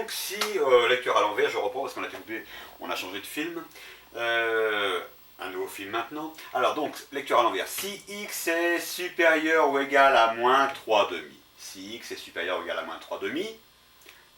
donc, si, lecture à l'envers, je reprends parce qu'on a découpé, on a changé de film. Un nouveau film maintenant. Alors donc, lecture à l'envers. Si x est supérieur ou égal à moins 3 demi. Si x est supérieur ou égal à moins 3 demi.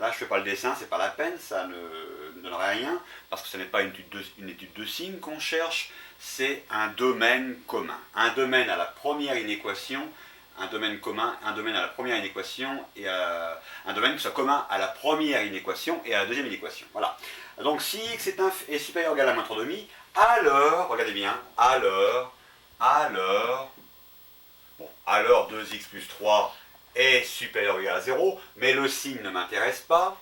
Là, je ne fais pas le dessin, c'est pas la peine, ça ne donnerait rien, parce que ce n'est pas une étude de signes qu'on cherche, c'est un domaine commun. Un domaine à la première inéquation, un domaine commun, un domaine à la première inéquation, et un domaine qui soit commun à la première inéquation et à la deuxième inéquation. Voilà. Donc si x est supérieur ou égal à moins 3 demi, alors, regardez bien, alors 2x plus 3 est supérieur ou égal à 0, mais le signe ne m'intéresse pas.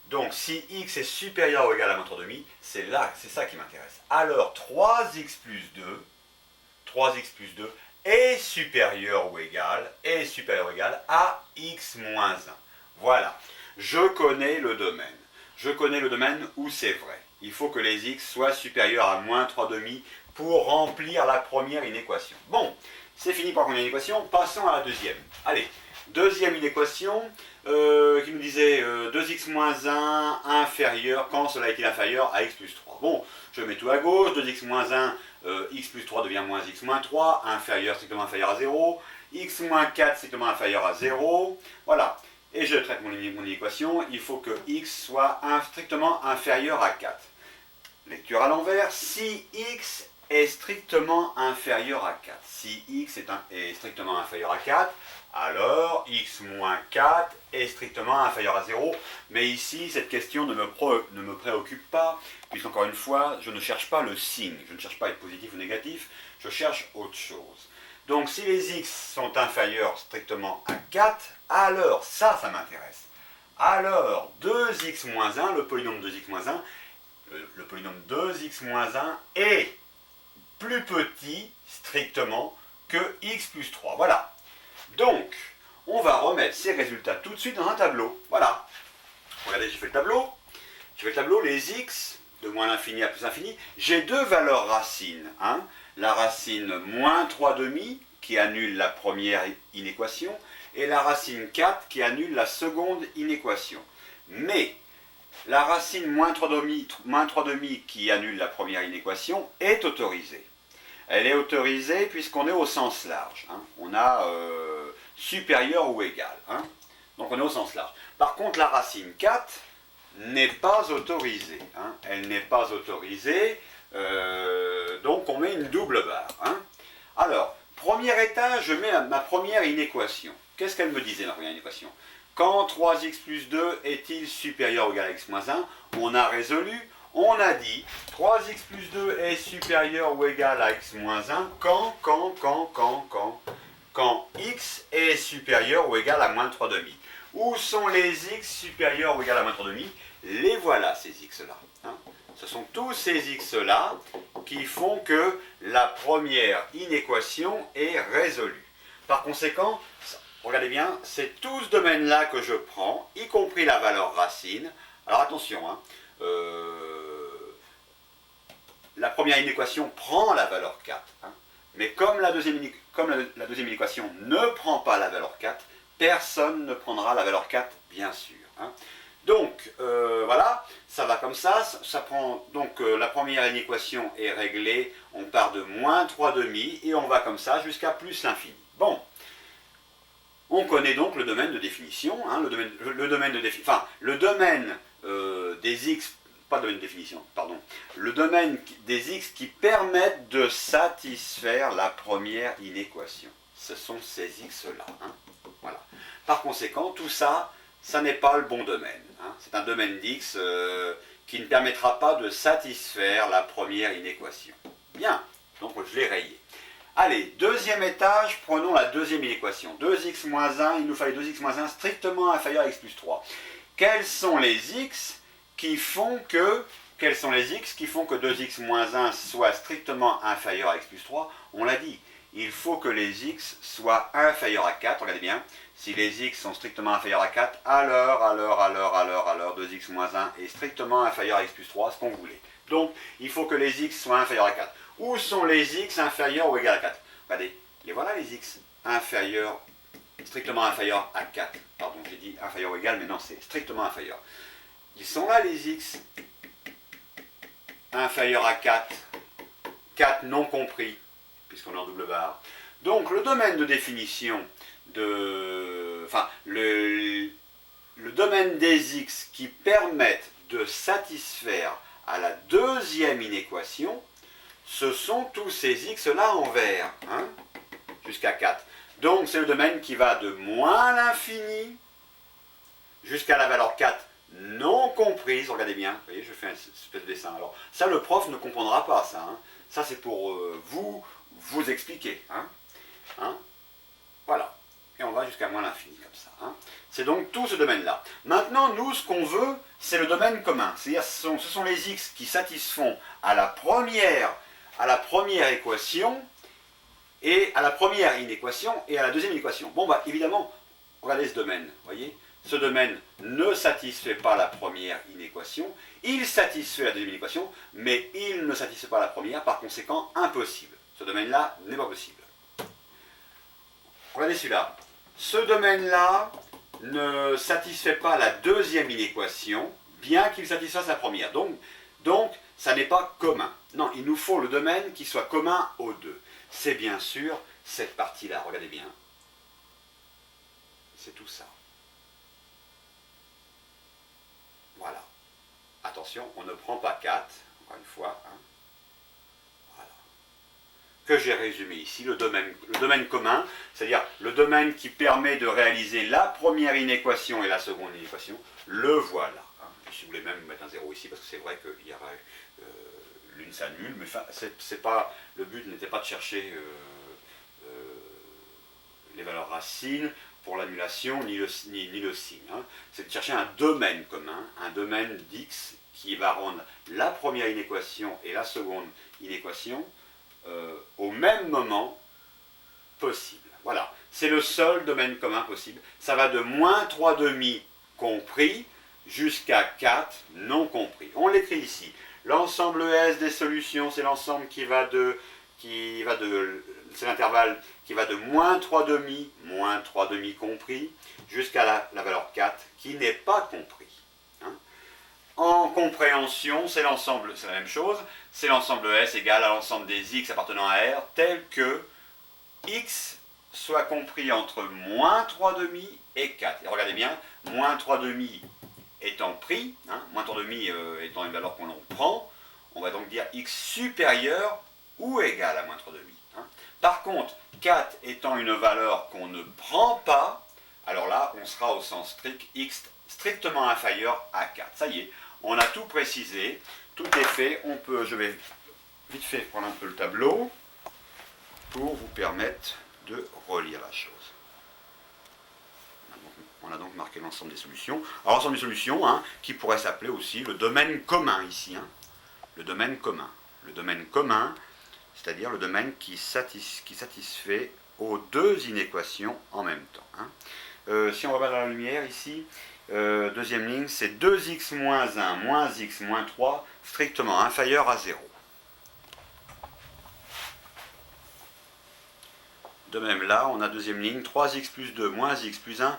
Donc si x est supérieur ou égal à moins 3 demi, c'est ça qui m'intéresse. Alors 3x plus 2 est supérieur ou égal à x moins 1. Voilà, je connais le domaine. Je connais le domaine où c'est vrai. Il faut que les x soient supérieurs à moins 3 demi pour remplir la première inéquation. Bon, c'est fini pour la première inéquation, passons à la deuxième. Allez, deuxième inéquation qui nous disait 2x moins 1 inférieur quand cela est-il inférieur à x plus 3. Bon, je mets tout à gauche, 2x moins 1, x plus 3 devient moins x moins 3, strictement inférieur à 0, x moins 4 strictement inférieur à 0, voilà. Et je traite mon équation, il faut que x soit strictement inférieur à 4. Lecture à l'envers, si x est strictement inférieur à 4, si x est strictement inférieur à 4, alors x moins 4 est strictement inférieur à 0. Mais ici, cette question ne me préoccupe pas, puisqu'encore une fois, je ne cherche pas le signe, je ne cherche pas à être positif ou négatif, je cherche autre chose. Donc si les x sont inférieurs strictement à 4, alors ça m'intéresse. Alors 2x moins 1, le polynôme 2x moins 1, le polynôme 2x moins 1 est plus petit strictement que x plus 3. Voilà. Donc, on va remettre ces résultats tout de suite dans un tableau. Voilà. Regardez, j'ai fait le tableau. Les x, de moins l'infini à plus l'infini. J'ai deux valeurs racines. Hein. La racine moins 3 demi, qui annule la première inéquation, et la racine 4, qui annule la seconde inéquation. Mais, la racine moins 3 demi qui annule la première inéquation est autorisée. Elle est autorisée puisqu'on est au sens large. Hein. On a supérieur ou égal. Hein. Donc on est au sens large. Par contre, la racine 4 n'est pas autorisée. Hein. Elle n'est pas autorisée. Donc on met une double barre. Hein. Alors, premier étage, je mets ma première inéquation. Qu'est-ce qu'elle me disait, ma première inéquation? Quand 3x plus 2 est-il supérieur ou égal à x moins 1? On a résolu, on a dit 3x plus 2 est supérieur ou égal à x moins 1 quand x est supérieur ou égal à moins 3 demi. Où sont les x supérieurs ou égal à moins 3 demi? Les voilà, ces x-là. Hein. Ce sont tous ces x-là qui font que la première inéquation est résolue. Par conséquent, regardez bien, c'est tout ce domaine-là que je prends, y compris la valeur racine. Alors attention, hein, la première inéquation prend la valeur 4. Hein, mais comme la deuxième inéquation ne prend pas la valeur 4, personne ne prendra la valeur 4, bien sûr. Hein. Donc, voilà, ça va comme ça. Prend, donc, la première inéquation est réglée. On part de moins 3 demi et on va comme ça jusqu'à plus l'infini. Bon. On connaît donc le domaine de définition, hein, le domaine des x, pas le domaine de définition, pardon, le domaine des x qui permettent de satisfaire la première inéquation. Ce sont ces x-là. Hein, voilà. Par conséquent, tout ça, ça n'est pas le bon domaine. Hein, c'est un domaine d'x qui ne permettra pas de satisfaire la première inéquation. Bien, donc je l'ai rayé. Allez, deuxième étage, prenons la deuxième inéquation. 2x moins 1, il nous fallait 2x moins 1 strictement inférieur à x plus 3. Quels sont les x qui font que 2x moins 1 soit strictement inférieur à x plus 3? On l'a dit, il faut que les x soient inférieurs à 4. Regardez bien, si les x sont strictement inférieurs à 4, alors 2x moins 1 est strictement inférieur à x plus 3, ce qu'on voulait. Donc, il faut que les x soient inférieurs à 4. Où sont les x inférieurs ou égaux à 4? Regardez, et voilà les x strictement inférieurs à 4. Pardon, j'ai dit inférieur ou égal, mais non, c'est strictement inférieur. Ils sont là les x inférieurs à 4. 4 non compris, puisqu'on est en double barre. Donc le domaine de définition de... Enfin, le domaine des x qui permettent de satisfaire à la deuxième inéquation, ce sont tous ces x là en vert, hein, jusqu'à 4. Donc c'est le domaine qui va de moins l'infini jusqu'à la valeur 4 non comprise. Regardez bien, vous voyez, je fais un espèce de dessin. Alors ça, le prof ne comprendra pas ça. Hein. Ça, c'est pour vous expliquer. Hein. Hein. Voilà. Et on va jusqu'à moins l'infini comme ça. Hein. C'est donc tout ce domaine-là. Maintenant, nous, ce qu'on veut, c'est le domaine commun. C'est-à-dire, ce sont les x qui satisfont à la première équation, et à la première inéquation, et à la deuxième inéquation. Bon, bah, évidemment, regardez ce domaine, voyez. Ce domaine ne satisfait pas la première inéquation, il satisfait la deuxième inéquation, mais il ne satisfait pas la première, par conséquent, impossible. Ce domaine-là n'est pas possible. Regardez celui-là. Ce domaine-là ne satisfait pas la deuxième inéquation, bien qu'il satisfasse la première. Donc, ça n'est pas commun. Non, il nous faut le domaine qui soit commun aux deux. C'est bien sûr cette partie-là. Regardez bien. C'est tout ça. Voilà. Attention, on ne prend pas 4, encore une fois. Hein. Voilà. Que j'ai résumé ici, le domaine commun, c'est-à-dire le domaine qui permet de réaliser la première inéquation et la seconde inéquation, le voilà. Hein. Si vous voulez même mettre un 0 ici, parce que c'est vrai qu'il y aurait l'une s'annule, mais enfin, le but n'était pas de chercher les valeurs racines pour l'annulation, ni le signe. Hein. C'est de chercher un domaine commun, un domaine d'x qui va rendre la première inéquation et la seconde inéquation au même moment possible. Voilà, c'est le seul domaine commun possible. Ça va de moins 3 demi compris jusqu'à 4 non compris. On l'écrit ici. L'ensemble S des solutions, c'est l'ensemble c'est l'intervalle qui va de moins 3 demi compris, jusqu'à la valeur 4, qui n'est pas compris. Hein. En compréhension, c'est la même chose, c'est l'ensemble S égale à l'ensemble des x appartenant à R, tel que x soit compris entre moins 3 demi et 4. Et regardez bien, moins 3 demi étant pris, hein, moins 3 demi étant une valeur qu'on prend, on va donc dire x supérieur ou égal à moins 3 demi. Hein. Par contre, 4 étant une valeur qu'on ne prend pas, alors là, on sera au sens strict, x strictement inférieur à 4. Ça y est, on a tout précisé, tout est fait. Je vais vite fait prendre un peu le tableau pour vous permettre de relire la chose. On a donc marqué l'ensemble des solutions. Alors, l'ensemble des solutions, hein, qui pourrait s'appeler aussi le domaine commun ici. Hein. Le domaine commun. Le domaine commun, c'est-à-dire le domaine qui satisfait aux deux inéquations en même temps. Hein. Si on va dans la lumière ici, deuxième ligne, c'est 2x moins 1 moins x moins 3 strictement inférieur à 0. De même là, on a deuxième ligne, 3x plus 2 moins x plus 1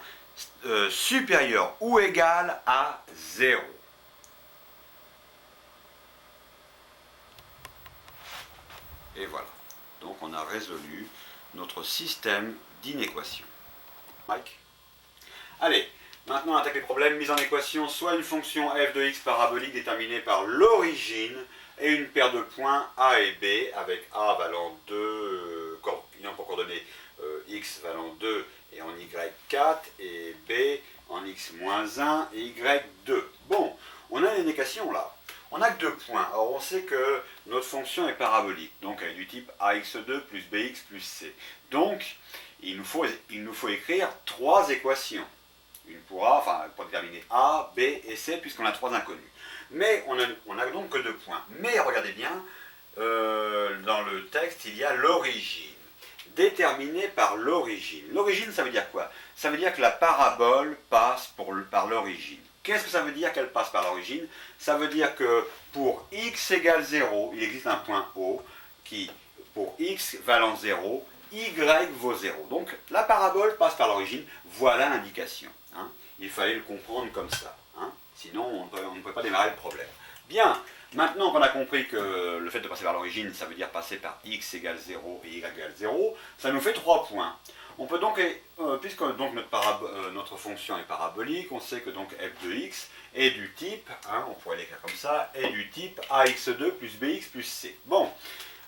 supérieur ou égal à 0. Et voilà. Donc on a résolu notre système d'inéquation. Mike ? Allez, maintenant on attaque les problèmes. Mise en équation, soit une fonction f de x parabolique déterminée par l'origine et une paire de points a et b avec a valant 2, ayant pour coordonnées x valant 2 et en y4 et b en x-1 et y2. Bon, on a une équation là. On n'a que 2 points. Alors on sait que notre fonction est parabolique, donc elle est du type ax2 plus bx plus c. Donc il nous faut écrire 3 équations. Pour déterminer a, b et c, puisqu'on a 3 inconnus. Mais on a donc que 2 points. Mais regardez bien, dans le texte, il y a l'origine. Déterminée par l'origine. L'origine, ça veut dire quoi? Ça veut dire que la parabole passe par l'origine. Qu'est-ce que ça veut dire qu'elle passe par l'origine? Ça veut dire que pour x égale 0, il existe un point O qui, pour x valant 0, y vaut 0. Donc la parabole passe par l'origine. Voilà l'indication. Hein. Il fallait le comprendre comme ça. Hein. Sinon, on ne pourrait pas démarrer le problème. Bien, maintenant qu'on a compris que le fait de passer par l'origine, ça veut dire passer par x égale 0 et y égale 0, ça nous fait 3 points. On peut donc, puisque donc notre fonction est parabolique, on sait que donc f de x est du type, hein, on pourrait l'écrire comme ça, est du type ax2 plus bx plus c. Bon,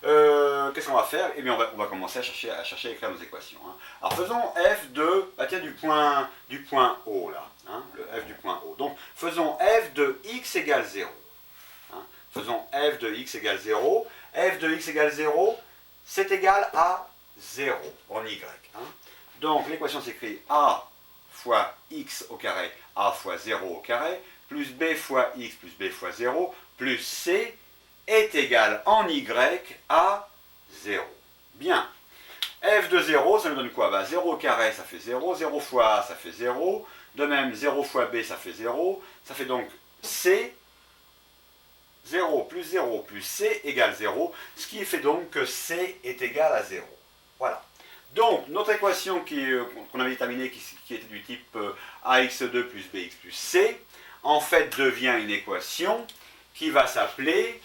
qu'est-ce qu'on va faire? Eh bien, on va commencer à chercher à écrire nos équations. Hein. Alors, faisons f de, bah tiens, du point O, là, hein, le f du point O. Donc, faisons f de x égale 0. Hein. Faisons f de x égale 0. F de x égale 0, c'est égal à 0 en y. Hein. Donc, l'équation s'écrit a fois x au carré, a fois 0 au carré, plus b fois x plus b fois 0, plus c est égal en y à 0. Bien. F de 0, ça nous donne quoi? Bah, 0 au carré, ça fait 0. 0 fois a, ça fait 0. De même, 0 fois b, ça fait 0. Ça fait donc c, 0 plus c égale 0. Ce qui fait donc que c est égal à 0. Voilà. Donc, notre équation qu'on avait déterminée, qui était du type ax2 plus bx plus c, en fait devient une équation qui va s'appeler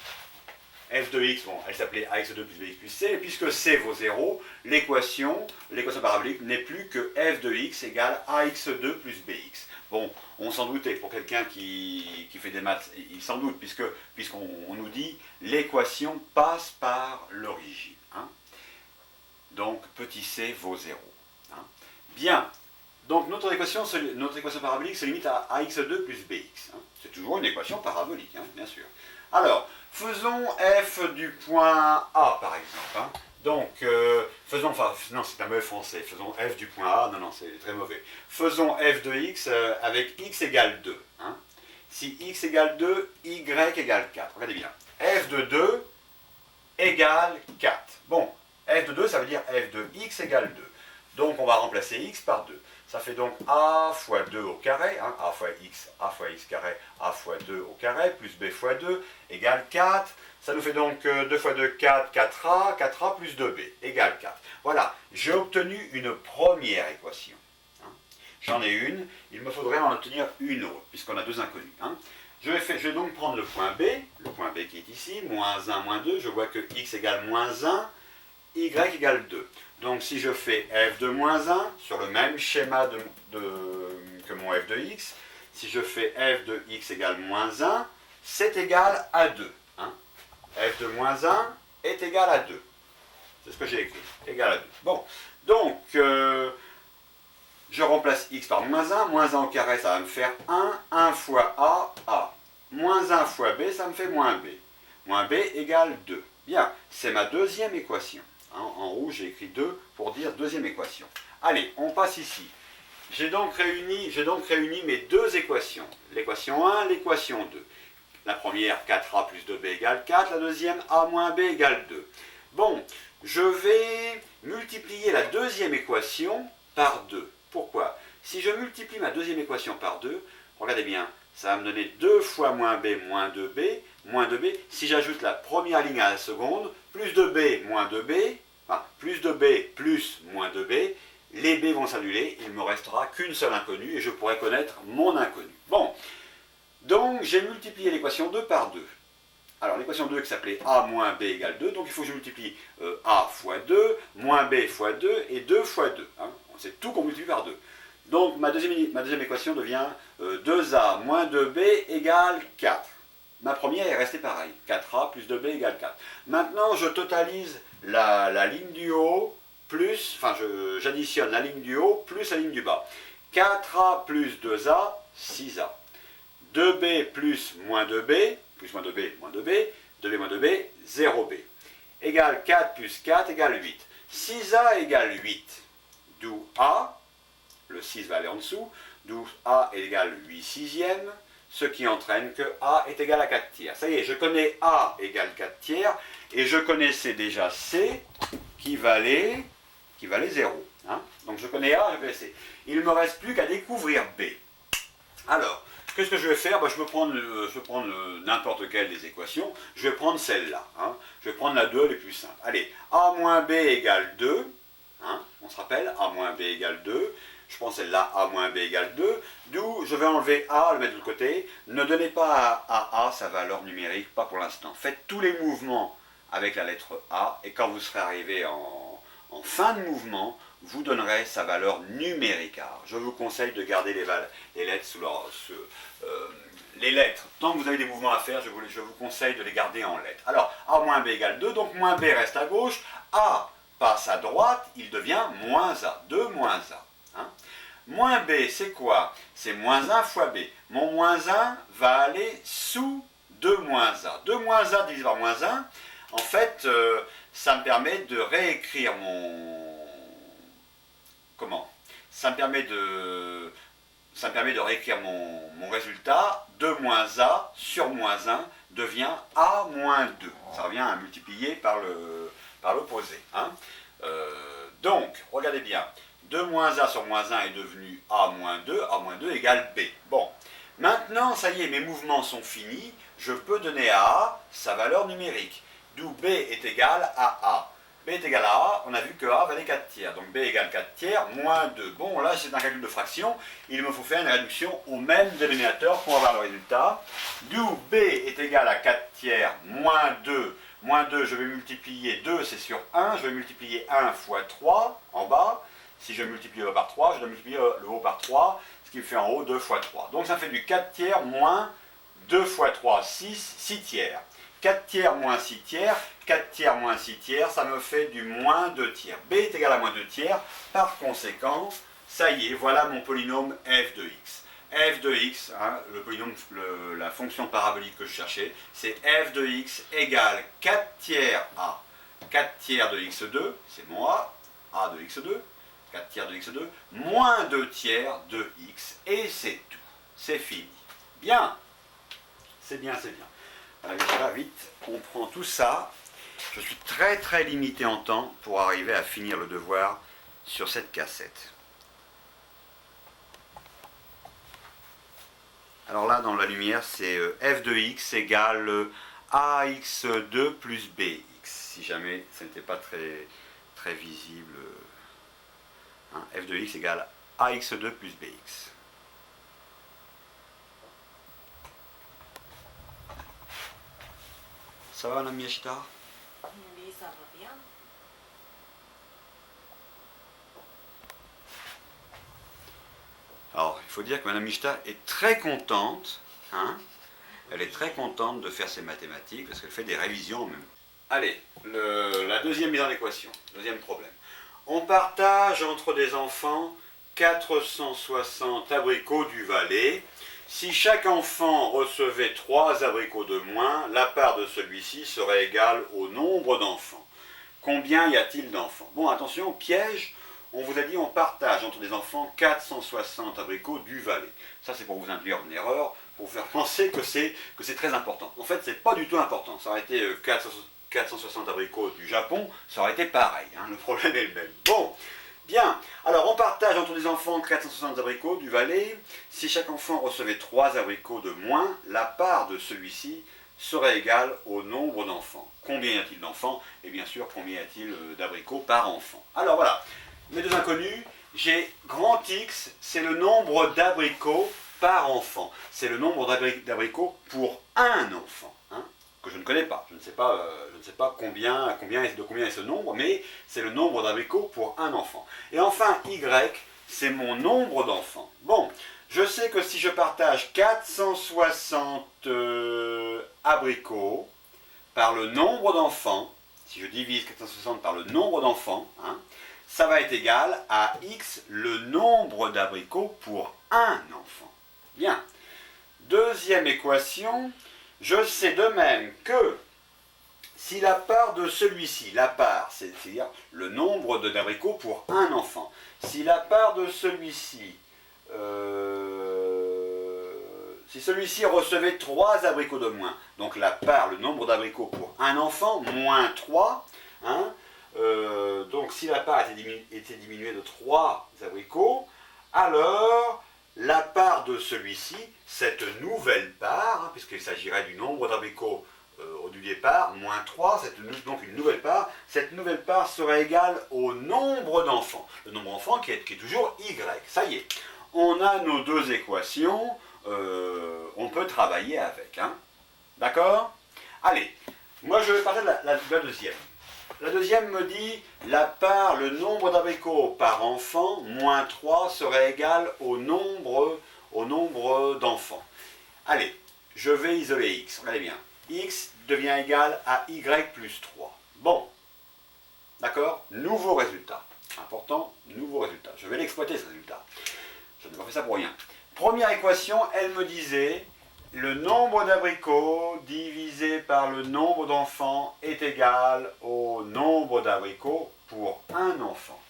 f de x, bon, elle s'appelait ax2 plus bx plus c, et puisque c vaut 0, l'équation parabolique n'est plus que f de x égale ax2 plus bx. Bon, on s'en doutait, pour quelqu'un qui fait des maths, il s'en doute, puisqu'on nous dit l'équation passe par l'origine. Hein. Donc, petit c vaut 0. Hein. Bien, donc notre équation parabolique se limite à ax2 plus bx. Hein. C'est toujours une équation parabolique, hein, bien sûr. Alors, faisons f du point A, par exemple. Hein. Donc, non, c'est un mauvais français. Faisons f du point A, non, c'est très mauvais. Faisons f de x avec x égale 2. Hein. Si x égale 2, y égale 4. Regardez bien. F de 2 égale 4. Bon, f de 2, ça veut dire f de x égale 2. Donc, on va remplacer x par 2. Ça fait donc a fois 2 au carré, hein, a fois x carré, a fois 2 au carré, plus b fois 2, égale 4. Ça nous fait donc 2 fois 2, 4, 4a, 4a plus 2b, égale 4. Voilà, j'ai obtenu une première équation. Hein. J'en ai une, il me faudrait en obtenir une autre, puisqu'on a deux inconnus. Hein. Je vais donc prendre le point B qui est ici, moins 1, moins 2, je vois que x égale moins 1, y égale 2. Donc si je fais f de moins 1, sur le même schéma que mon f de x, si je fais f de x égale moins 1, c'est égal à 2. Hein. F de moins 1 est égal à 2. C'est ce que j'ai écrit, égal à 2. Bon, donc, je remplace x par moins 1 au carré, ça va me faire 1 fois a. Moins 1 fois b, ça me fait moins b. Moins b égale 2. Bien, c'est ma deuxième équation. En rouge, j'ai écrit 2 pour dire deuxième équation. Allez, on passe ici. J'ai donc réuni mes deux équations. L'équation 1, l'équation 2. La première, 4a plus 2b égale 4. La deuxième, a moins b égale 2. Bon, je vais multiplier la deuxième équation par 2. Pourquoi? Si je multiplie ma deuxième équation par 2, regardez bien, ça va me donner 2 fois moins b moins 2b. Si j'ajoute la première ligne à la seconde, plus 2b moins 2b, enfin, plus 2b plus moins 2b, les b vont s'annuler, il ne me restera qu'une seule inconnue et je pourrai connaître mon inconnu. Bon, donc j'ai multiplié l'équation 2 par 2. Alors l'équation 2 qui s'appelait a moins b égale 2, donc il faut que je multiplie a fois 2, moins b fois 2 et 2 fois 2. Hein. C'est tout qu'on multiplie par 2. Donc ma deuxième équation devient 2a moins 2b égale 4. Ma première est restée pareille, 4a plus 2b égale 4. Maintenant je totalise la ligne du haut, plus, enfin j'additionne la ligne du haut plus la ligne du bas. 4a plus 2a, 6a. 2b plus moins 2b, plus moins 2b, moins 2b, 2b moins 2b, 0b. Égale 4 plus 4 égale 8. 6a égale 8, d'où a, le 6 va aller en dessous, d'où a est égal 8 sixièmes, ce qui entraîne que a est égal à 4 tiers. Ça y est, je connais a égale 4 tiers, et je connaissais déjà c qui valait 0. Hein. Donc je connais a, je connais c. Il ne me reste plus qu'à découvrir b. Alors, qu'est-ce que je vais faire? Je vais prendre n'importe quelle des équations, je vais prendre celle-là. Hein. Je vais prendre la 2, elle est plus simple. Allez, a moins b égale 2, hein. On se rappelle, a moins b égale 2. je prends celle-là, A moins B égale 2, d'où je vais enlever A, le mettre de l'autre côté. Ne donnez pas à A sa valeur numérique, pas pour l'instant. Faites tous les mouvements avec la lettre A, et quand vous serez arrivé en fin de mouvement, vous donnerez sa valeur numérique. Alors, je vous conseille de garder les lettres les lettres. Tant que vous avez des mouvements à faire, je vous conseille de les garder en lettres. Alors, A moins B égale 2, donc moins B reste à gauche, A passe à droite, il devient moins A, 2 moins A. Hein. Moins B, c'est quoi? C'est moins 1 fois B. Mon moins 1 va aller sous 2 moins A. 2 moins A divisé par moins 1, en fait, ça me permet de réécrire ça me permet de réécrire mon résultat. 2 moins A sur moins 1 devient A moins 2. Ça revient à multiplier par l'opposé. Hein. Donc, regardez bien. 2 moins A sur moins 1 est devenu A moins 2 égale B. Bon, maintenant, ça y est, mes mouvements sont finis. Je peux donner à A sa valeur numérique. D'où B est égal à A. B est égal à A, on a vu que A valait 4 tiers. Donc B égale 4 tiers moins 2. Bon, là, c'est un calcul de fraction. Il me faut faire une réduction au même dénominateur pour avoir le résultat. D'où B est égal à 4 tiers moins 2. Moins 2, je vais multiplier 2, c'est sur 1. Je vais multiplier 1 fois 3 en bas. Si je multiplie le haut par 3, je dois multiplier le haut par 3, ce qui me fait en haut 2 fois 3. Donc ça fait du 4 tiers moins 2 fois 3, 6 tiers. 4 tiers moins 6 tiers, 4 tiers moins 6 tiers, ça me fait du moins 2 tiers. B est égal à moins 2 tiers, par conséquent, ça y est, voilà mon polynôme f de x. F de x, hein, le polynôme, la fonction parabolique que je cherchais, c'est f de x égale 4 tiers a. 4 tiers de x2, c'est mon a de x2, 4 tiers de x2, moins 2 tiers de x, et c'est tout. C'est fini. Bien. C'est bien, c'est bien. Allez, là, vite, on prend tout ça. Je suis très très limité en temps pour arriver à finir le devoir sur cette cassette. Alors là, dans la lumière, c'est f de x égale ax2 plus bx. Si jamais ce n'était pas très, très visible. Hein, f de x égale ax2 plus bx. Ça va, Madame Miyashita? Oui, ça va bien. Alors, il faut dire que Madame Miyashita est très contente, hein? Elle est très contente de faire ses mathématiques parce qu'elle fait des révisions même. Allez, la deuxième mise en équation, deuxième problème. On partage entre des enfants 460 abricots du Valais. Si chaque enfant recevait 3 abricots de moins, la part de celui-ci serait égale au nombre d'enfants. Combien y a-t-il d'enfants? Bon, attention, piège, on vous a dit on partage entre des enfants 460 abricots du Valais. Ça, c'est pour vous induire en erreur, pour vous faire penser que c'est très important. En fait, c'est pas du tout important. Ça aurait été 460 abricots du Japon, ça aurait été pareil. Hein, le problème est le même. Bon. Bien, alors on partage entre les enfants 460 abricots du Valais. Si chaque enfant recevait 3 abricots de moins, la part de celui-ci serait égale au nombre d'enfants. Combien y a-t-il d'enfants? Et bien sûr, combien y a-t-il d'abricots par enfant? Alors voilà, mes deux inconnus, j'ai grand X, c'est le nombre d'abricots par enfant. C'est le nombre d'abricots pour un enfant. Hein, que je ne connais pas. Je ne sais pas combien est ce nombre, mais c'est le nombre d'abricots pour un enfant. Et enfin, Y, c'est mon nombre d'enfants. Bon, je sais que si je partage 460 abricots par le nombre d'enfants, si je divise 460 par le nombre d'enfants, hein, ça va être égal à X, le nombre d'abricots pour un enfant. Bien. Deuxième équation. Je sais de même que si la part de celui-ci, la part, c'est-à-dire le nombre d'abricots pour un enfant, si la part de celui-ci, si celui-ci recevait 3 abricots de moins, donc la part, le nombre d'abricots pour un enfant, moins 3, hein, donc si la part était diminuée de 3 abricots, alors la part de celui-ci, cette nouvelle part, hein, puisqu'il s'agirait du nombre d'abricots au du départ, moins 3, donc une nouvelle part. Cette nouvelle part sera égale au nombre d'enfants. Le nombre d'enfants qui est toujours y. Ça y est, on a nos deux équations, on peut travailler avec. Hein. D'accord? Allez, moi je vais parler de la deuxième. La deuxième me dit, le nombre d'abricots par enfant, moins 3, serait égal au nombre d'enfants. Allez, je vais isoler x. Regardez bien. X devient égal à y plus 3. Bon. D'accord? Nouveau résultat. Important, nouveau résultat. Je vais l'exploiter ce résultat. Je n'ai pas fait ça pour rien. Première équation, elle me disait, le nombre d'abricots divisé par le nombre d'enfants est égal au nombre d'abricots pour un enfant.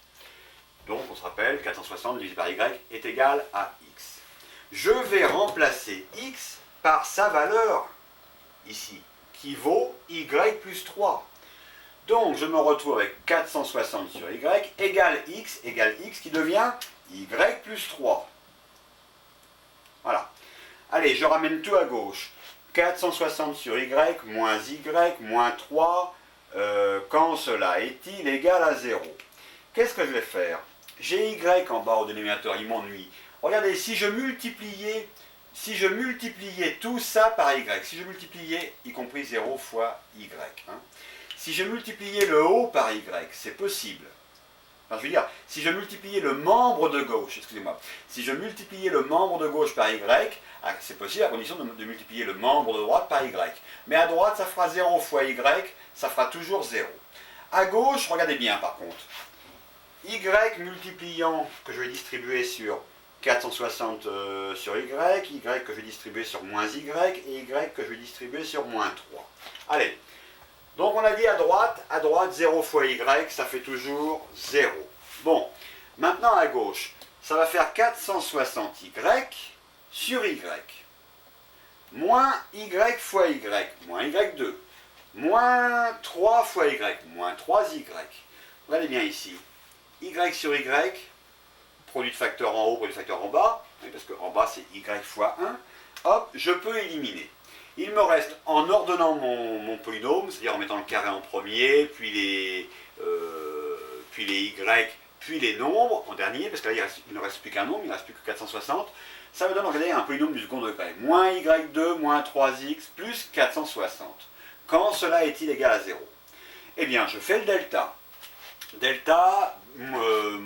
Donc on se rappelle, 460 divisé par y est égal à x. Je vais remplacer x par sa valeur, ici, qui vaut y plus 3. Donc je me retrouve avec 460 sur y égale x qui devient y plus 3. Voilà. Allez, je ramène tout à gauche. 460 sur y moins 3, quand cela est-il égal à 0. Qu'est-ce que je vais faire? J'ai y en bas au dénominateur, il m'ennuie. Regardez, si je multipliais tout ça par y, si je multipliais, y compris 0 fois y, hein, si je multipliais le haut par y, c'est possible. Enfin, je veux dire, si je multipliais le membre de gauche, excusez-moi, si je multipliais le membre de gauche par y, c'est possible à condition de multiplier le membre de droite par y. Mais à droite, ça fera 0 fois y, ça fera toujours 0. À gauche, regardez bien par contre, y multipliant, que je vais distribuer sur 460 sur y que je vais distribuer sur moins y, et y que je vais distribuer sur moins 3. Allez, donc on a dit à droite 0 fois y, ça fait toujours 0. Bon, maintenant à gauche, ça va faire 460 y sur y, moins y fois y, moins y2, moins 3 fois y, moins 3y. Regardez bien ici, y sur y, produit de facteur en haut, produit de facteur en bas, parce qu'en bas c'est y fois 1, hop, je peux éliminer. Il me reste, en ordonnant mon polynôme, c'est-à-dire en mettant le carré en premier, puis les y, puis les nombres en dernier, parce que là il ne reste plus qu'un nombre, il ne reste plus que 460, ça me donne, regardez, un polynôme du second degré. Moins y2 moins 3x plus 460. Quand cela est-il égal à 0? Eh bien, je fais le delta. Delta B2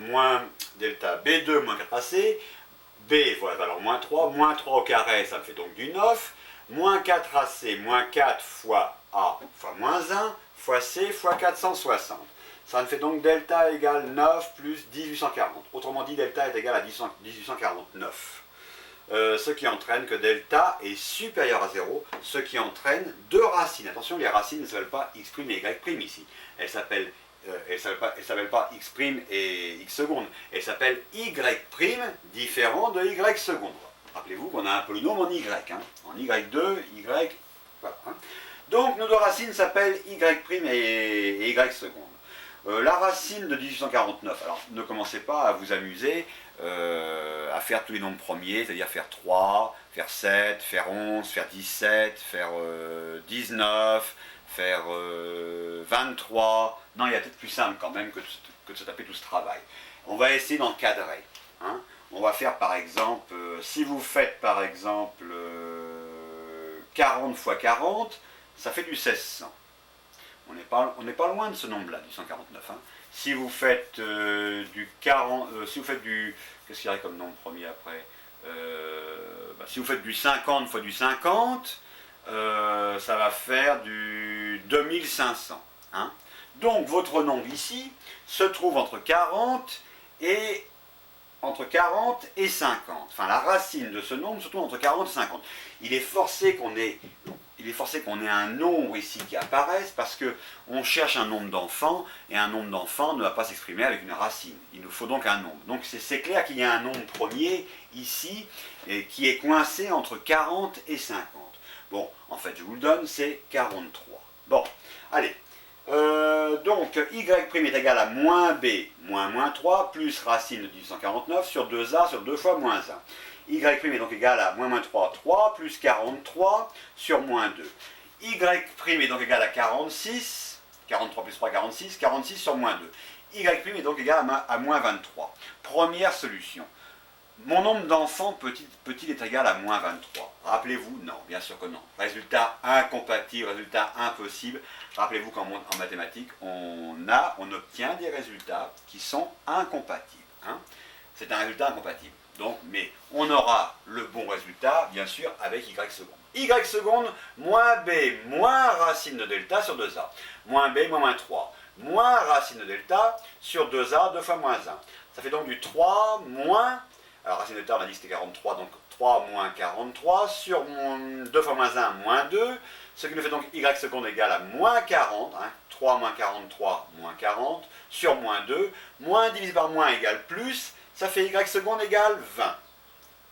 moins 4AC, B, voilà, alors moins 3 au carré, ça me fait donc du 9, moins 4AC, moins 4 fois A fois moins 1, fois C fois 460. Ça me fait donc delta égale 9 plus 1840. Autrement dit, delta est égal à 1849. Ce qui entraîne que delta est supérieur à 0, ce qui entraîne deux racines. Attention, les racines ne s'appellent pas x' et y' ici. Elles s'appellent pas x' et x seconde. Elles s'appellent y' différent de y seconde. Rappelez-vous qu'on a un polynôme en y, hein, en y2, y, voilà. Hein. Donc nos deux racines s'appellent y' et y seconde. La racine de 1849, alors ne commencez pas à vous amuser à faire tous les nombres premiers, c'est-à-dire faire 3, faire 7, faire 11, faire 17, faire 19, faire 23. Non, il y a peut-être plus simple quand même que de se taper tout ce travail. On va essayer d'encadrer. Hein. On va faire par exemple, si vous faites par exemple 40 fois 40, ça fait du 1600. On n'est pas loin de ce nombre-là, du 149. Hein. Si vous faites du 40, si vous faites du, qu'est-ce qu'il y a comme nombre premier après si vous faites du 50 fois du 50, ça va faire du 2500. Hein. Donc votre nombre ici se trouve entre 40 et 50. Enfin, la racine de ce nombre se trouve entre 40 et 50. Il est forcé qu'on ait un nombre ici qui apparaisse parce qu'on cherche un nombre d'enfants et un nombre d'enfants ne va pas s'exprimer avec une racine. Il nous faut donc un nombre. Donc c'est clair qu'il y a un nombre premier ici qui est coincé entre 40 et 50. Bon, en fait, je vous le donne, c'est 43. Bon, allez. Donc, y' est égal à moins b moins 3 plus racine de 1849 sur 2a sur 2 fois moins 1. Y' est donc égal à moins 3, 3 plus 43 sur moins 2. y' est donc égal à 46, 43 plus 3, 46, 46 sur moins 2. Y' est donc égal à moins 23. Première solution. Mon nombre d'enfants peut-il être égal à moins 23? Rappelez-vous, non, bien sûr que non. Résultat incompatible, résultat impossible. Rappelez-vous qu'en mathématiques, on obtient des résultats qui sont incompatibles. Hein. C'est un résultat incompatible. Donc, mais on aura le bon résultat, bien sûr, avec y seconde. Y seconde, moins b, moins racine de delta sur 2a. Moins b, moins 3. Moins racine de delta sur 2a, 2 fois moins 1. Ça fait donc du 3 moins... Alors, racine de delta, on a dit que c'était 43, donc 3 moins 43 sur 2 fois moins 1, moins 2. Ce qui nous fait donc y seconde égale à moins 40. Hein, 3 moins 43, moins 40, sur moins 2. Moins divisé par moins égale plus. Ça fait y seconde égale 20.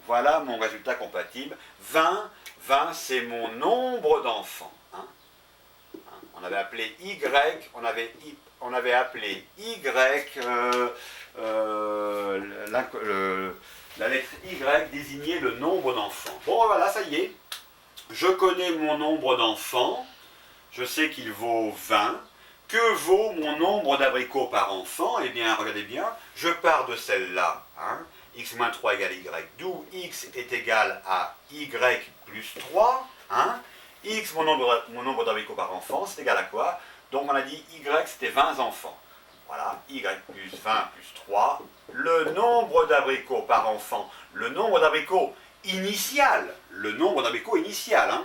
Voilà mon résultat compatible. 20 c'est mon nombre d'enfants. Hein. On avait appelé y, on avait appelé y, la lettre y désignait le nombre d'enfants. Bon voilà, ça y est. Je connais mon nombre d'enfants. Je sais qu'il vaut 20. Que vaut mon nombre d'abricots par enfant? Eh bien, regardez bien, je pars de celle-là. Hein, x moins 3 égale y, d'où x est égal à y plus 3. Hein, x, mon nombre d'abricots par enfant, c'est égal à quoi? Donc on a dit y, c'était 20 enfants. Voilà, y plus 20 plus 3. Le nombre d'abricots par enfant, le nombre d'abricots initial, hein,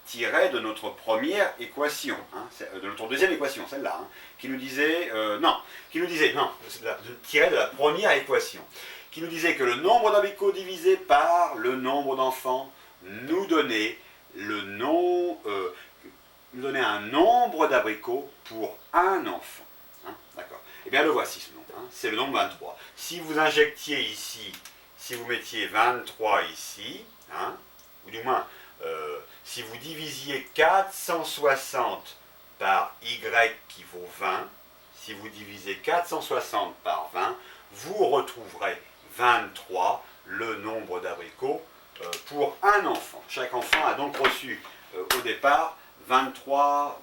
tiré de notre première équation, hein, de notre deuxième équation, celle-là, hein, qui nous disait, tiré de la première équation, qui nous disait que le nombre d'abricots divisé par le nombre d'enfants nous donnait un nombre d'abricots pour un enfant. Hein, d'accord. Eh bien, le voici ce nombre, hein, c'est le nombre 23. Si vous injectiez ici, si vous mettiez 23 ici, hein, ou du moins, si vous divisiez 460 par y qui vaut 20, si vous divisez 460 par 20, vous retrouverez 23, le nombre d'abricots pour un enfant. Chaque enfant a donc reçu au départ 23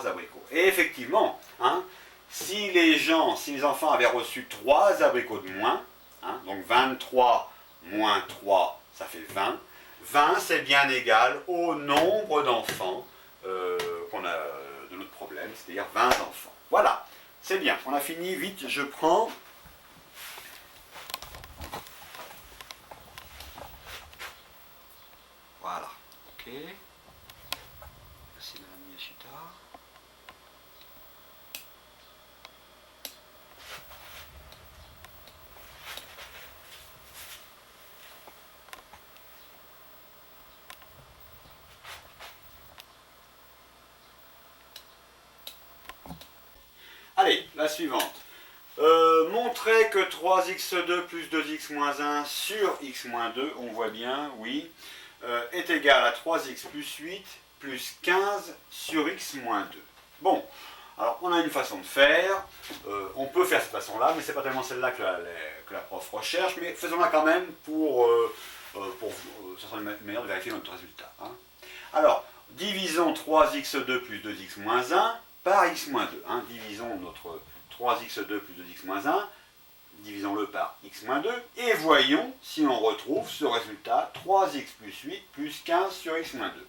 abricots. Et effectivement, hein, si les enfants avaient reçu 3 abricots de moins, hein, donc 23 moins 3, ça fait 20. 20, c'est bien égal au nombre d'enfants qu'on a de notre problème, c'est-à-dire 20 enfants. Voilà, c'est bien, on a fini, vite, je prends... Voilà, ok. Merci Madame Miyashita. Allez, la suivante. Montrer que 3x2 plus 2x moins 1 sur x moins 2, on voit bien, oui, est égal à 3x plus 8 plus 15 sur x moins 2. Bon, alors on a une façon de faire, on peut faire cette façon-là, mais ce n'est pas tellement celle-là que la prof recherche, mais faisons-la quand même pour ça sera une manière de vérifier notre résultat. Hein. Alors, divisons 3x2 plus 2x moins 1 par x moins 2. Hein. Divisons notre 3x2 plus 2x moins 1, divisons-le par x moins 2, et voyons si on retrouve ce résultat 3x plus 8 plus 15 sur x moins 2.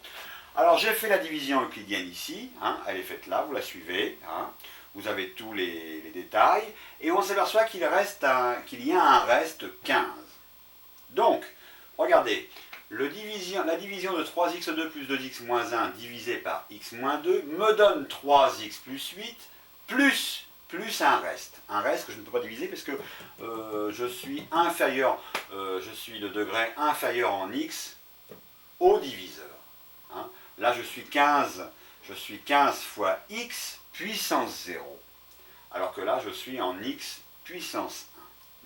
Alors j'ai fait la division euclidienne ici, hein, elle est faite là, vous la suivez, hein, vous avez tous les détails, et on s'aperçoit qu'il y a un reste 15. Donc, regardez, la division de 3x2 plus 2x moins 1 divisé par x moins 2 me donne 3x plus 8 plus un reste. Un reste que je ne peux pas diviser parce que je suis de degré inférieur en x au diviseur. Hein. Là, je suis 15 fois x puissance 0. Alors que là, je suis en x puissance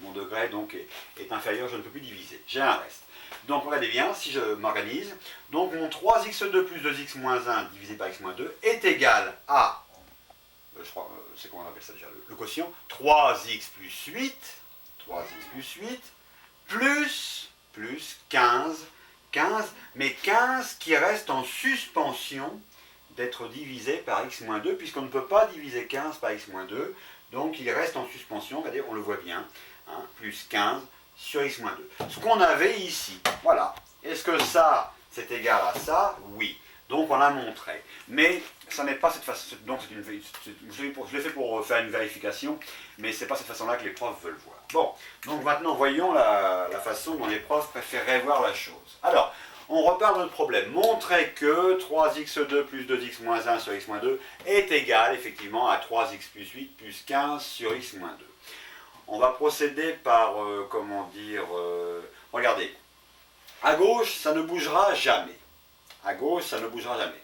1. Mon degré donc est inférieur, je ne peux plus diviser. J'ai un reste. Donc regardez bien, si je m'organise, donc mon 3x2 plus 2x moins 1 divisé par x moins 2 est égal à, je crois, c'est comment on appelle ça déjà, le quotient, 3x plus 8 plus 15, mais 15 qui reste en suspension d'être divisé par x-2, puisqu'on ne peut pas diviser 15 par x-2, donc il reste en suspension, regardez, on le voit bien, hein, plus 15 sur x-2. Ce qu'on avait ici, voilà. Est-ce que ça, c'est égal à ça? Oui. Donc on l'a montré. Mais ça n'est pas cette façon. Donc je l'ai fait pour faire une vérification, mais ce n'est pas cette façon-là que les profs veulent voir. Bon, donc maintenant voyons la façon dont les profs préféreraient voir la chose. Alors, on repart de notre problème. Montrer que 3x2 plus 2x moins 1 sur x-2 est égal effectivement à 3x plus 8 plus 15 sur x-2. On va procéder par, comment dire, regardez. À gauche, ça ne bougera jamais. À gauche, ça ne bougera jamais.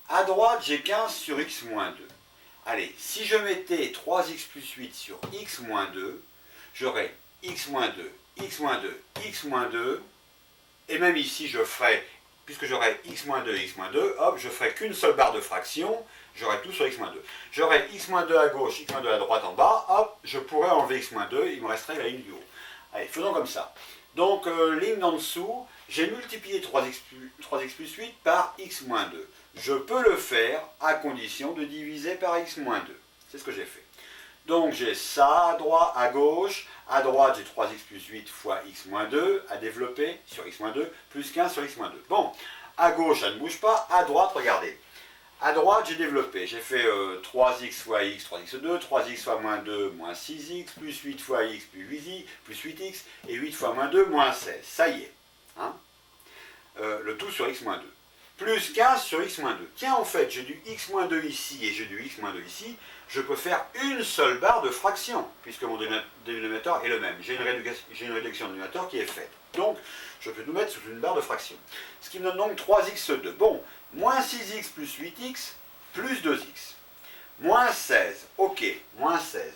À droite, j'ai 15 sur x moins 2. Allez, si je mettais 3x plus 8 sur x moins 2, j'aurais x moins 2, x moins 2, x moins 2, et même ici, je ferai, puisque j'aurai x moins 2, x moins 2, hop, je ferai qu'une seule barre de fraction, j'aurai tout sur x moins 2. J'aurai x moins 2 à gauche, x moins 2 à droite en bas, hop, je pourrais enlever x moins 2, il me resterait la ligne du haut. Allez, faisons comme ça. Donc, ligne d'en dessous, j'ai multiplié 3x plus 8 par x moins 2. Je peux le faire à condition de diviser par x moins 2. C'est ce que j'ai fait. Donc j'ai ça à gauche, à droite j'ai 3x plus 8 fois x moins 2 à développer sur x moins 2, plus 15 sur x moins 2. Bon, à gauche ça ne bouge pas, à droite regardez. À droite j'ai développé, j'ai fait 3x fois x, 3x2, 3x fois moins 2, moins 6x, plus 8 fois x, plus 8x, et 8 fois moins 2, moins 16. Ça y est. Hein, le tout sur x moins 2. Plus 15 sur x moins 2. Tiens, en fait, j'ai du x moins 2 ici et j'ai du x moins 2 ici. Je peux faire une seule barre de fraction, puisque mon dénominateur est le même. J'ai une réduction de dénominateur qui est faite. Donc, je peux nous mettre sous une barre de fraction. Ce qui me donne donc 3x2. Bon, moins 6x plus 8x plus 2x. Moins 16. Ok, moins 16.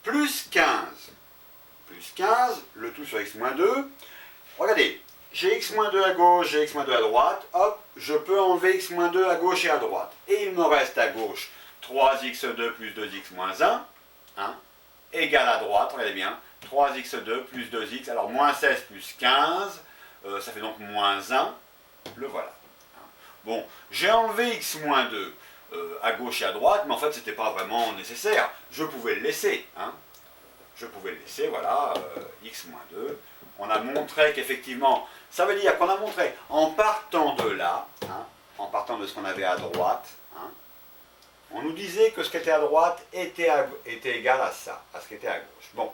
Plus 15. Plus 15, le tout sur x moins 2. Regardez. J'ai x-2 à gauche, j'ai x-2 à droite, hop, je peux enlever x-2 à gauche et à droite. Et il me reste à gauche 3x2 plus 2x moins 1, hein, égale à droite, regardez bien, 3x2 plus 2x, alors moins 16 plus 15, ça fait donc moins 1, le voilà. Bon, j'ai enlevé x-2 à gauche et à droite, mais en fait ce n'était pas vraiment nécessaire, je pouvais le laisser, hein. Je pouvais le laisser, voilà, x-2. On a montré qu'effectivement, ça veut dire qu'on a montré, en partant de là, hein, en partant de ce qu'on avait à droite, hein, on nous disait que ce qui était à droite était égal à ça, à ce qui était à gauche. Bon,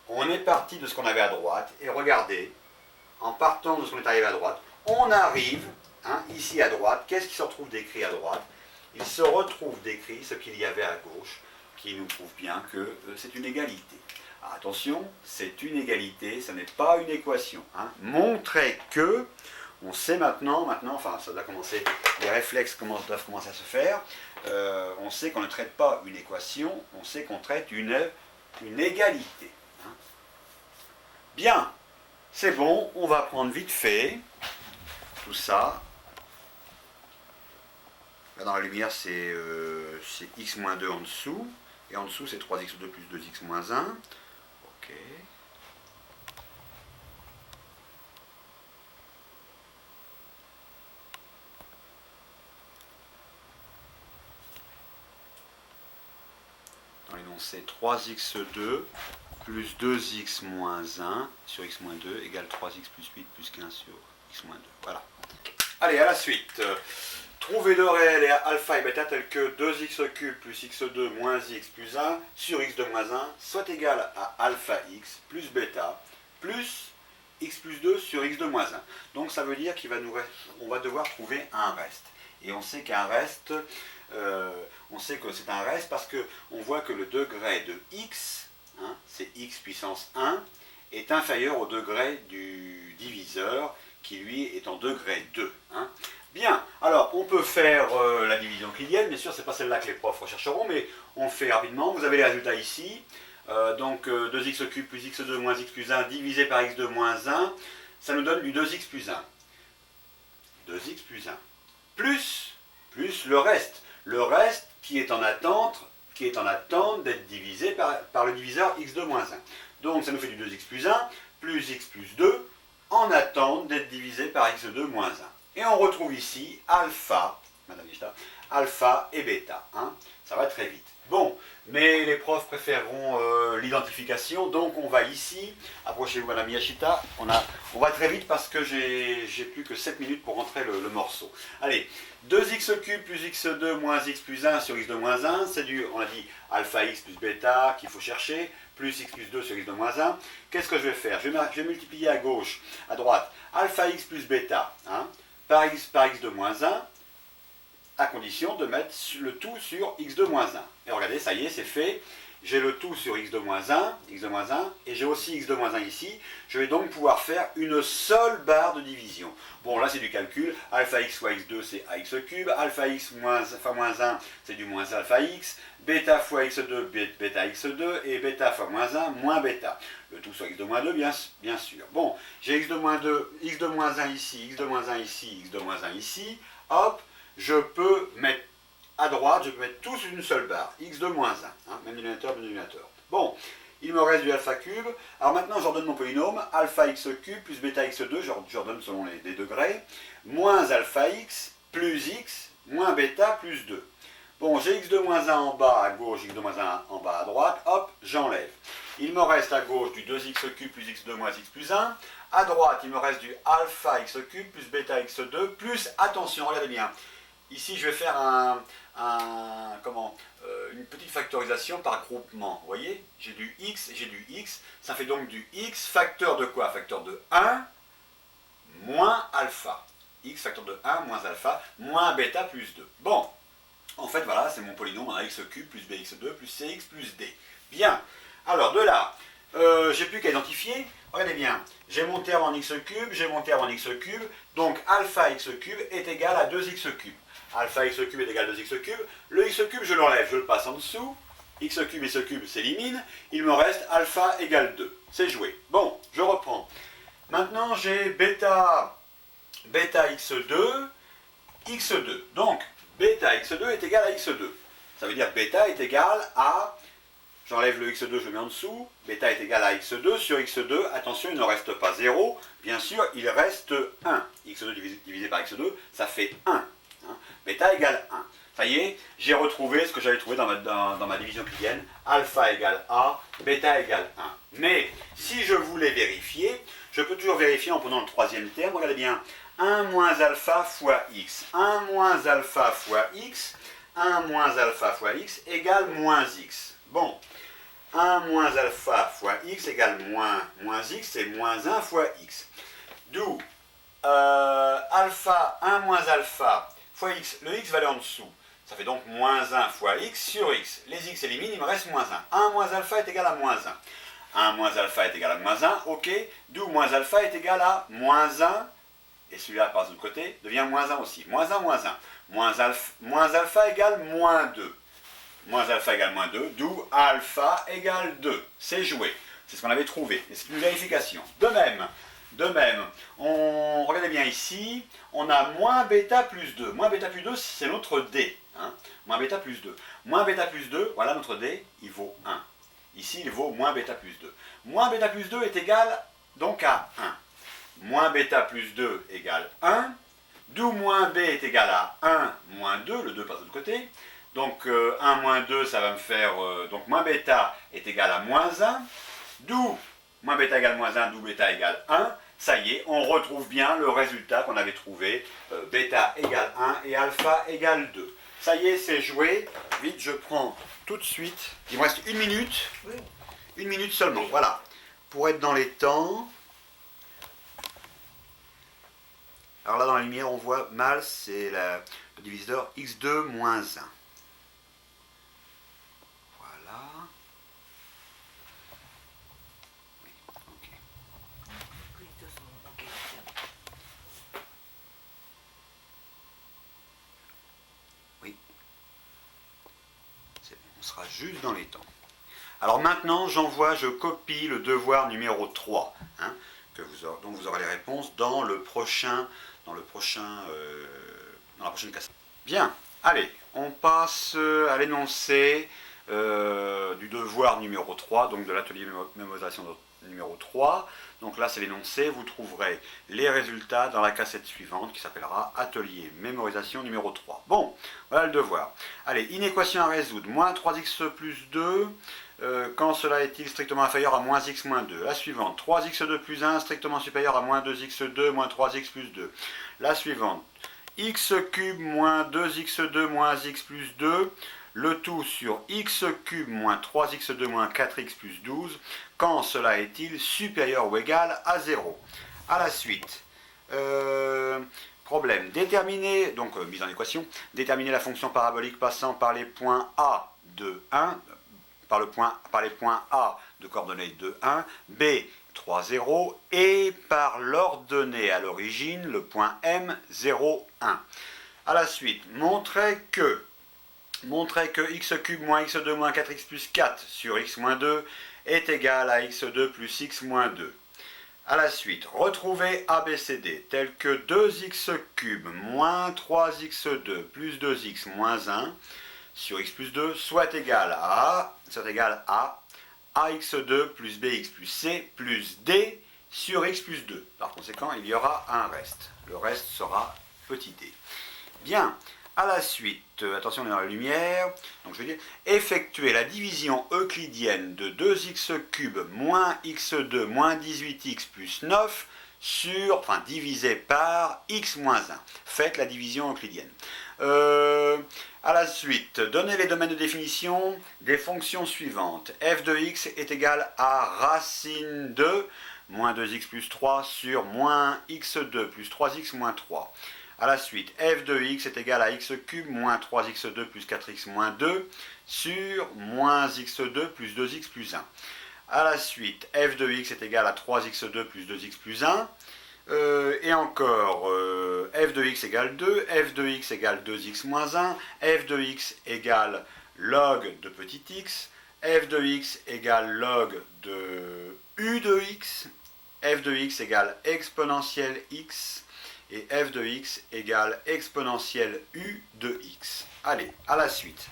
on est parti de ce qu'on avait à droite, et regardez, en partant de ce qu'on est arrivé à droite, on arrive, hein, ici à droite, qu'est-ce qui se retrouve décrit à droite? Il se retrouve décrit ce qu'il y avait à gauche, qui nous prouve bien que c'est une égalité. Alors, attention, c'est une égalité, ce n'est pas une équation. Hein. Montrer que, on sait maintenant, enfin ça doit commencer, les réflexes doivent commencer à se faire, on sait qu'on ne traite pas une équation, on sait qu'on traite une égalité. Hein. Bien, c'est bon, on va prendre vite fait tout ça. Là dans la lumière c'est x-2 en dessous. Et en dessous, c'est 3x2 plus 2x moins 1. Ok. Dans l'énoncé, 3x2 plus 2x moins 1 sur x moins 2 égale 3x plus 8 plus 15 sur x moins 2. Voilà. Allez, à la suite. Trouver le réel et alpha et bêta tel que 2x cube plus x2 moins x plus 1 sur x2 moins 1 soit égal à alpha x plus bêta plus x plus 2 sur x2 moins 1. Donc ça veut dire qu'on va devoir trouver un reste. Et on sait qu'un reste, on sait que c'est un reste parce qu'on voit que le degré de x, hein, c'est x puissance 1, est inférieur au degré du diviseur qui lui est en degré 2. Hein. Bien, alors on peut faire la division euclidienne, bien sûr c'est pas celle-là que les profs rechercheront, mais on le fait rapidement, vous avez les résultats ici, donc 2x cube plus x2 moins x plus 1 divisé par x2 moins 1, ça nous donne du 2x plus 1, 2x plus 1, plus le reste qui est en attente d'être divisé par le diviseur x2 moins 1, donc ça nous fait du 2x plus 1, plus x plus 2, en attente d'être divisé par x2 moins 1. Et on retrouve ici alpha Madame Nishta, alpha et bêta. Hein. Ça va très vite. Bon, mais les profs préféreront l'identification, donc on va ici, approchez-vous Madame Yashita, on va très vite parce que j'ai plus que 7 minutes pour rentrer le morceau. Allez, 2x³ plus x2 moins x plus 1 sur x2 moins 1, c'est du, on a dit, alpha x plus bêta qu'il faut chercher, plus x plus 2 sur x2 moins 1. Qu'est-ce que je vais faire? Je vais multiplier à gauche, à droite, alpha x plus bêta, hein, par x2 moins 1, à condition de mettre le tout sur x2 moins 1. Et regardez, ça y est, c'est fait. J'ai le tout sur x2 moins 1, et j'ai aussi x2 moins 1 ici. Je vais donc pouvoir faire une seule barre de division. Bon, là, c'est du calcul. Alpha x fois x2, c'est ax3. Alpha x fois moins 1, c'est du moins alpha x. Bêta fois x2, bêta x2. Et bêta fois moins 1, moins bêta. Le tout sur x2 moins 2, bien sûr. Bon, j'ai x2 moins 2, x2 moins 1 ici, x2 moins 1 ici, x2 moins 1 ici. Hop, je peux mettre à droite, je peux mettre tout sur une seule barre, x2 moins 1, hein, même dénominateur. Bon, il me reste du alpha cube. Alors maintenant, j'ordonne mon polynôme, alpha x cube plus bêta x2, j'ordonne selon les degrés, moins alpha x plus x moins bêta plus 2. Bon, j'ai x2 moins 1 en bas à gauche, x2 moins 1 en bas à droite, hop, j'enlève. Il me reste à gauche du 2x cube plus x2 moins x plus 1. À droite, il me reste du alpha x cube plus bêta x2 plus, attention, regardez bien, ici je vais faire une petite factorisation par groupement. Vous voyez, j'ai du x, j'ai du x, ça fait donc du x facteur de quoi? Facteur de 1 moins alpha. X facteur de 1 moins alpha moins bêta plus 2. Bon, en fait voilà, c'est mon polynôme à x cube plus bx2 plus cx plus d. Bien, alors de là, j'ai plus qu'à identifier. Regardez bien, j'ai mon terme en x cube, j'ai mon terme en x cube, donc alpha x cube est égal à 2x cube. Alpha x cube est égal à 2x cube. Le x cube, je l'enlève, je le passe en dessous. X cube et ce cube s'éliminent. Il me reste alpha égale 2. C'est joué. Bon, je reprends. Maintenant, j'ai bêta x2, x2. Donc, bêta x2 est égal à x2. Ça veut dire bêta est égal à... J'enlève le x2, je le mets en dessous. Bêta est égal à x2. Sur x2, attention, il ne reste pas 0. Bien sûr, il reste 1. x2 divisé par x2, ça fait 1. Bêta égale 1. Ça y est, j'ai retrouvé ce que j'avais trouvé dans ma division euclidienne. Alpha égale A, bêta égale 1. Mais si je voulais vérifier, je peux toujours vérifier en prenant le troisième terme. Regardez bien. 1 moins alpha fois x. 1 moins alpha fois x. 1 moins alpha fois x égale moins x. Bon. 1 moins alpha fois x égale moins x, c'est moins 1 fois x. D'où alpha, 1 moins alpha fois x, le x va aller en dessous. Ça fait donc moins 1 fois x sur x. Les x éliminent, il me reste moins 1. 1 moins alpha est égal à moins 1. 1 moins alpha est égal à moins 1, ok. D'où moins alpha est égal à moins 1. Et celui-là passe de l'autre côté, devient moins 1 aussi. Moins 1, moins 1. Moins alpha égale moins 2. Moins alpha égale moins 2, d'où alpha égale 2. C'est joué. C'est ce qu'on avait trouvé. Et c'est une vérification. De même, regardez bien ici, on a moins bêta plus 2. Moins bêta plus 2, c'est notre D. Hein. Moins bêta plus 2. Moins bêta plus 2, voilà notre D, il vaut 1. Ici, il vaut moins bêta plus 2. Moins bêta plus 2 est égal donc à 1. Moins bêta plus 2 égale 1. D'où moins b est égal à 1 moins 2, le 2 passe de l'autre côté. Donc 1 moins 2, ça va me faire... donc moins bêta est égal à moins 1. D'où moins bêta égale moins 1, d'où bêta égale 1. Ça y est, on retrouve bien le résultat qu'on avait trouvé. Bêta égale 1 et alpha égale 2. Ça y est, c'est joué. Vite, je prends tout de suite. Il me reste une minute. Oui. Une minute seulement, voilà. Pour être dans les temps. Alors là, dans la lumière, on voit mal, c'est le diviseur x2 moins 1. Voilà. Oui, ok. Questo sono un pacchetto. Oui. C'est bon, on sera juste dans les temps. Alors maintenant, je copie le devoir numéro 3, hein, dont vous aurez les réponses dans la prochaine cassette. Bien, allez, on passe à l'énoncé du devoir numéro 3, donc de l'atelier mémorisation numéro 3. Donc là, c'est l'énoncé. Vous trouverez les résultats dans la cassette suivante qui s'appellera Atelier mémorisation numéro 3. Bon, voilà le devoir. Allez, une équation à résoudre. Moins 3x plus 2, quand cela est-il strictement inférieur à moins x moins 2. La suivante, 3x2 plus 1 strictement supérieur à moins 2x2 moins 3x plus 2. La suivante, x cube moins 2x2 moins x plus 2, le tout sur x cube moins 3x2 moins 4x plus 12, quand cela est-il supérieur ou égal à 0. À la suite, problème, déterminer, donc mise en équation, déterminer la fonction parabolique passant par les points A de 1, par les points A de coordonnées de 1, B 3, 0, et par l'ordonnée à l'origine, le point M 0, 1. À la suite, montrer que x cube moins x2 moins 4x plus 4 sur x moins 2 est égal à x2 plus x moins 2. À la suite, retrouver ABCD tel que 2x cube moins 3x2 plus 2x moins 1 sur x plus 2 soit égal à ax2 plus bx plus c plus d sur x plus 2. Par conséquent, il y aura un reste. Le reste sera petit d. Bien, à la suite, attention, on est dans la lumière, donc je vais dire, effectuer la division euclidienne de 2x cube moins x2 moins 18x plus 9 divisé par x moins 1. Faites la division euclidienne. À la suite, donnez les domaines de définition des fonctions suivantes. f de x est égal à racine de moins 2x plus 3 sur moins x2 plus 3x moins 3. À la suite, f de x est égal à x cube moins 3x2 plus 4x moins 2 sur moins x2 plus 2x plus 1. À la suite, f de x est égal à 3x2 plus 2x plus 1. Et encore, f de x égale 2, f de x égale 2x moins 1, f de x égale log de petit x, f de x égale log de u de x, f de x égale exponentielle x, et f de x égale exponentielle u de x. Allez, à la suite.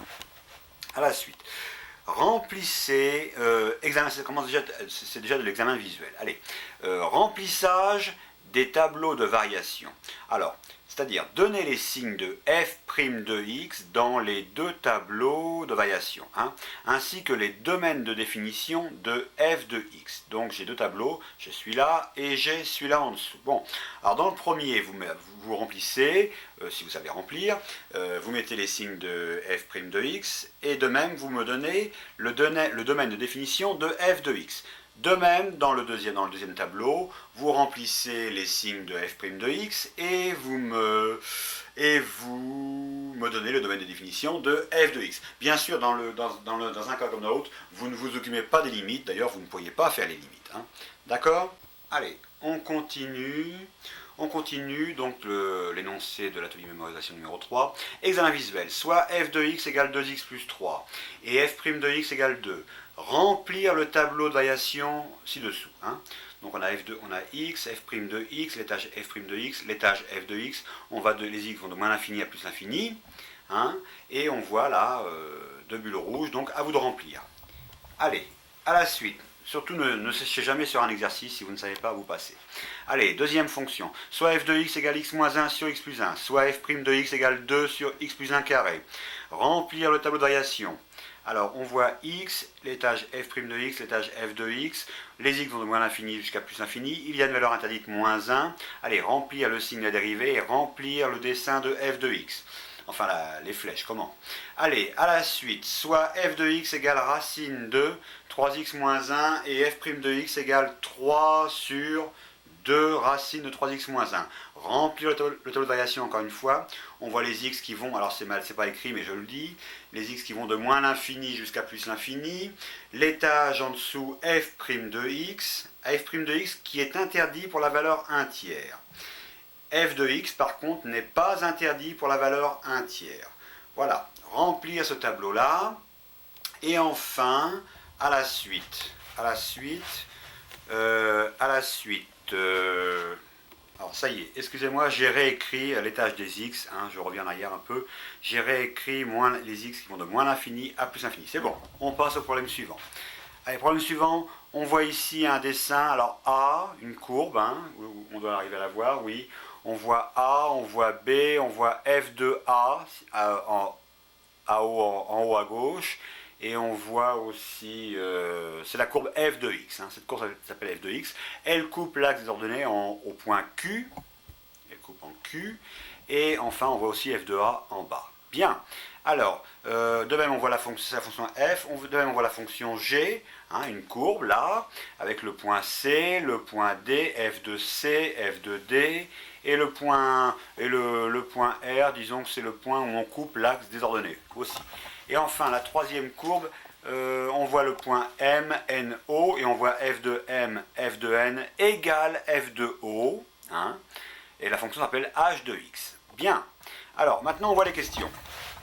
Remplissez, c'est déjà de l'examen visuel. Allez, remplissage des tableaux de variation. Alors, c'est-à-dire donner les signes de f' de x dans les deux tableaux de variation, ainsi que les domaines de définition de f de x. Donc j'ai deux tableaux, j'ai celui-là et j'ai celui-là en dessous. Bon, alors dans le premier, vous remplissez, si vous savez remplir, vous mettez les signes de f' de x, et de même vous me donnez le domaine de définition de f de x. De même, dans le deuxième tableau, vous remplissez les signes de f' de x et vous me donnez le domaine de définition de f de x. Bien sûr, dans un cas comme dans l'autre, vous ne vous occupez pas des limites, d'ailleurs vous ne pourriez pas faire les limites. D'accord? Allez, on continue. On continue donc l'énoncé de l'atelier mémorisation numéro 3. Examen visuel, soit f de x égale 2x plus 3 et f' de x égale 2. Remplir le tableau de variation ci-dessous. Donc on a x, f' de x, l'étage f' de x, l'étage f de x. Les x vont de moins l'infini à plus l'infini. Et on voit là deux bulles rouges, donc à vous de remplir. Allez, à la suite. Surtout ne séchez jamais sur un exercice, si vous ne savez pas, vous passez. Allez, deuxième fonction. Soit f de x égale x moins 1 sur x plus 1, soit f' de x égale 2 sur x plus 1 carré. Remplir le tableau de variation. Alors, on voit x, l'étage f' de x, l'étage f de x. Les x vont de moins l'infini jusqu'à plus l'infini. Il y a une valeur interdite moins 1. Allez, remplir le signe de la dérivée et remplir le dessin de f de x. Enfin, les flèches, comment? Allez, à la suite, soit f de x égale racine de 3x moins 1 et f' de x égale 3 sur 2 racine de 3x moins 1. Remplir le tableau de variation encore une fois. On voit les x qui vont, alors c'est pas écrit mais je le dis, les x qui vont de moins l'infini jusqu'à plus l'infini. L'étage en dessous f' de x qui est interdit pour la valeur 1 tiers. F de x, par contre, n'est pas interdit pour la valeur 1 tiers. Voilà, remplir ce tableau-là. Et enfin, à la suite, alors ça y est, excusez-moi, j'ai réécrit l'étage des x, je reviens en arrière un peu, j'ai réécrit les x qui vont de moins l'infini à plus l'infini. C'est bon, on passe au problème suivant. Allez, problème suivant. On voit ici un dessin. Alors A, une courbe, hein, on doit arriver à la voir, oui. On voit A, on voit B, on voit F de A en haut à gauche. Et on voit aussi, c'est la courbe f de x. Hein, cette courbe s'appelle f de x. Elle coupe l'axe des ordonnées au point Q. Elle coupe en Q. Et enfin, on voit aussi f de a en bas. Bien. Alors, de même, on voit la fonction f. De même, on voit la fonction g, hein, une courbe là, avec le point C, le point D, f de C, f de D, et le point R, disons que c'est le point où on coupe l'axe des ordonnées aussi. Et enfin, la troisième courbe, on voit le point M, N, O, et on voit f de M, f de N égale f de O, hein, et la fonction s'appelle h de x. Bien. Alors, maintenant, on voit les questions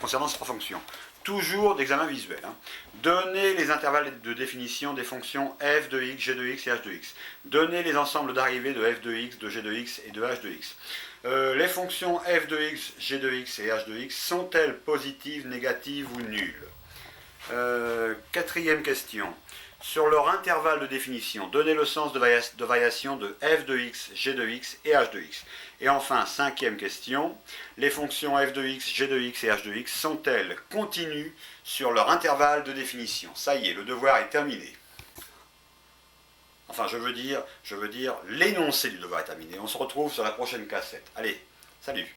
concernant ces trois fonctions. Toujours d'examen visuel. Hein. Donnez les intervalles de définition des fonctions f de x, g de x et h de x. Donnez les ensembles d'arrivées de f de x, de g de x et de h de x. Les fonctions f de x, g de x et h de x sont-elles positives, négatives ou nulles? Quatrième question. Sur leur intervalle de définition, donnez le sens de variation de f de x, g de x et h de x. Et enfin, cinquième question. Les fonctions f de x, g de x et h de x sont-elles continues sur leur intervalle de définition? Ça y est, le devoir est terminé. Enfin, je veux dire l'énoncé du devoir est terminé. On se retrouve sur la prochaine cassette. Allez, salut!